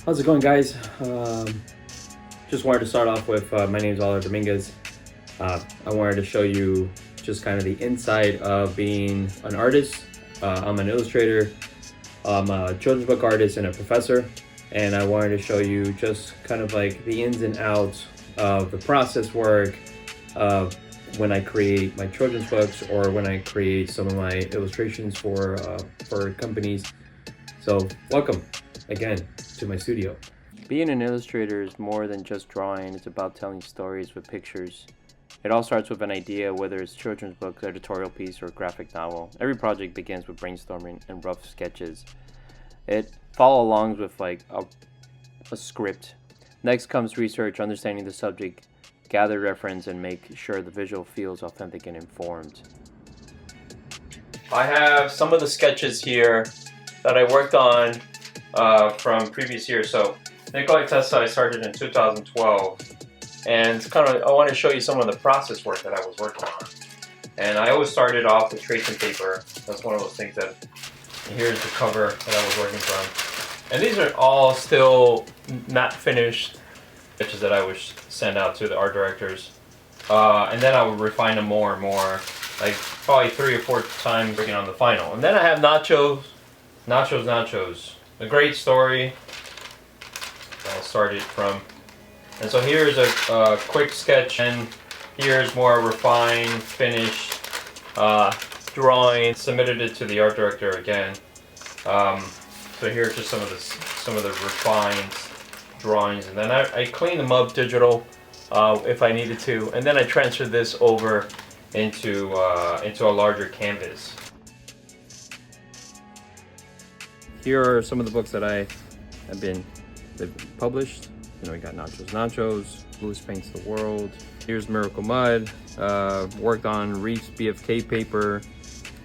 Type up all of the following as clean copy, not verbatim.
How's it going, guys? Just wanted to start off with my name is Dominguez. I wanted to show you just kind of the inside of being an artist. I'm an illustrator, I'm a children's book artist, and a professor. And I wanted to show you just kind of like the ins and outs of the process work of when I create my children's books or when I create some of my illustrations for companies. So welcome again to my studio. Being an illustrator is more than just drawing, it's about telling stories with pictures. It all starts with an idea, whether it's children's book, editorial piece, or graphic novel. Every project begins with brainstorming and rough sketches. It follows along with like a script. Next comes research, understanding the subject, gather reference, and make sure the visual feels authentic and informed. I have some of the sketches here that I worked on from previous years. So Nikola Tesla I started in 2012, and I want to show you some of the process work that I was working on. And I always started off with tracing paper. That's one of those things that, here's the cover that I was working from. And these are all still not finished sketches that I would send out to the art directors. And then I would refine them more and more, like probably 3 or 4 times working on the final. And then I have Nachos. A great story I'll start it from. And so here's a quick sketch, and here's more refined, finished drawing. Submitted it to the art director again. So here's just some of the refined drawings, and then I clean them up digital if I needed to, and then I transferred this over into a larger canvas. Here are some of the books that they've published. You know, we got Nachos, Blues Paints the World. Here's Miracle Mud, worked on Reef's BFK paper.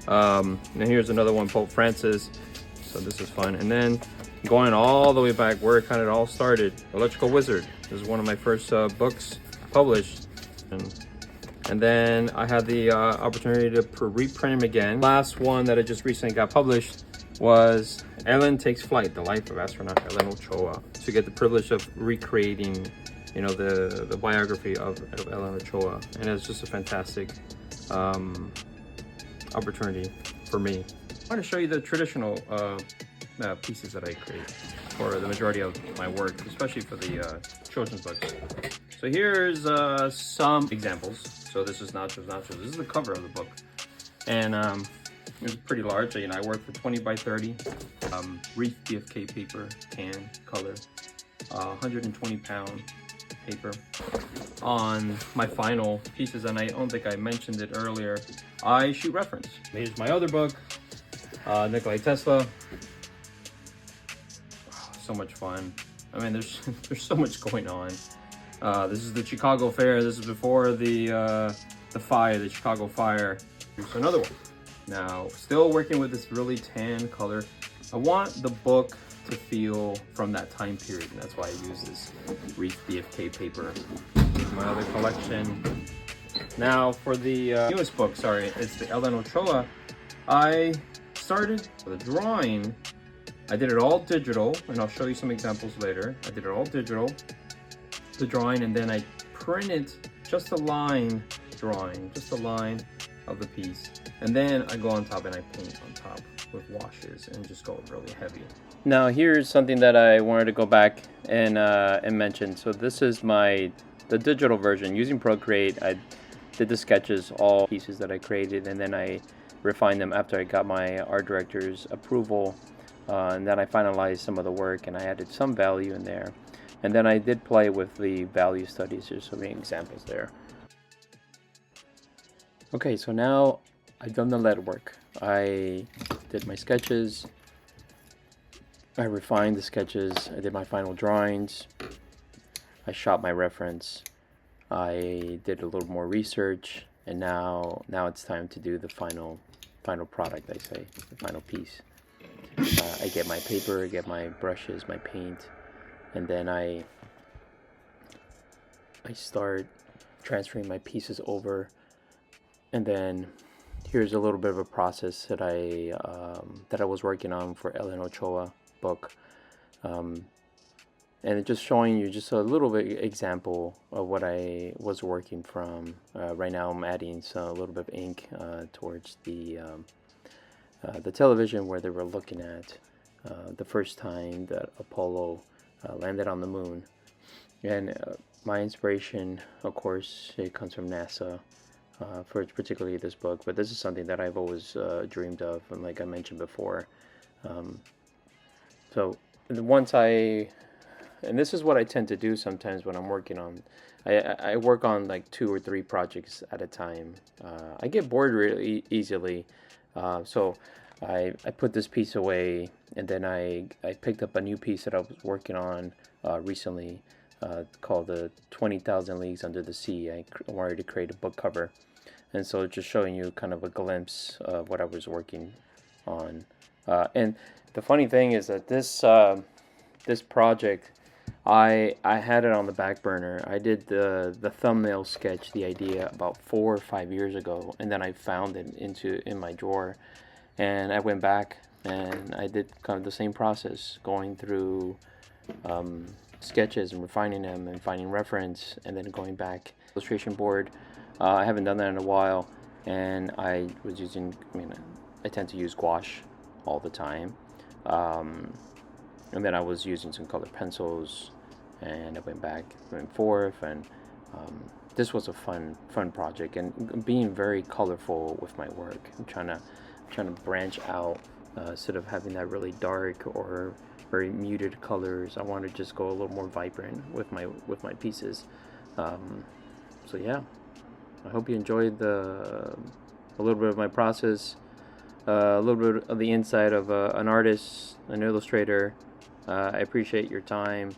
And here's another one, Pope Francis. So this is fun. And then going all the way back where it kind of all started, Electrical Wizard. This is one of my first books published. And then I had the opportunity to reprint them again. Last one that I just recently got published was Ellen Takes Flight, the life of astronaut Ellen Ochoa. To get the privilege of recreating, you know, the biography of Ellen Ochoa. And it's just a fantastic opportunity for me. I want to show you the traditional pieces that I create for the majority of my work, especially for the children's books. So here's some examples. So this is Nachos. This is the cover of the book. And it was pretty large. You know, I worked for 20 by 30. Reef BFK paper, can, color, 120-pound paper. On my final pieces, and I don't think I mentioned it earlier, I shoot reference. Here's my other book, Nikola Tesla. Oh, so much fun. I mean, there's so much going on. This is the Chicago Fair. This is before the fire, the Chicago Fire. Here's another one. Now, still working with this really tan color. I want the book to feel from that time period, and that's why I use this Reef BFK paper. Here's my other collection. Now, for the newest book, it's the Ellen Ochoa. I started with a drawing. I did it all digital, and I'll show you some examples later. I did it all digital, the drawing, and then I printed just a line drawing, just a line of the piece. And then I go on top and I paint on top with washes and just go really heavy. Now here's something that I wanted to go back and mention. So this is the digital version using Procreate. I did the sketches, all pieces that I created, and then I refined them after I got my art director's approval. And then I finalized some of the work and I added some value in there. And then I did play with the value studies. There's so many examples there. Okay, so now I've done the lead work. I did my sketches, I refined the sketches, I did my final drawings, I shot my reference, I did a little more research, and now it's time to do the final product, I say, the final piece. I get my paper, I get my brushes, my paint, and then I start transferring my pieces over. And then here's a little bit of a process that I was working on for Ellen Ochoa book. and just showing you just a little bit example of what I was working from. Right now I'm adding a little bit of ink towards the television where they were looking at the first time that Apollo landed on the moon. And my inspiration, of course, it comes from NASA for particularly this book, but this is something that I've always dreamed of, and like I mentioned before. Um, so once and this is what I tend to do sometimes when I'm working on, I work on like 2 or 3 projects at a time. I get bored really easily, so I put this piece away, and then I picked up a new piece that I was working on recently, called the 20,000 Leagues Under the Sea. I wanted to create a book cover, and so just showing you kind of a glimpse of what I was working on. And the funny thing is that this project, I had it on the back burner. I did the thumbnail sketch, the idea, about 4 or 5 years ago, and then I found it in my drawer, and I went back and I did kind of the same process, going through sketches and refining them and finding reference, and then going back illustration board. I haven't done that in a while, and I was using. I tend to use gouache all the time. And then I was using some colored pencils, and I went back and forth, and this was a fun project, and being very colorful with my work. I'm trying to branch out, instead of having that really dark or very muted colors. I want to just go a little more vibrant with my pieces. So yeah, I hope you enjoyed a little bit of my process, a little bit of the inside of an artist, an illustrator. I appreciate your time.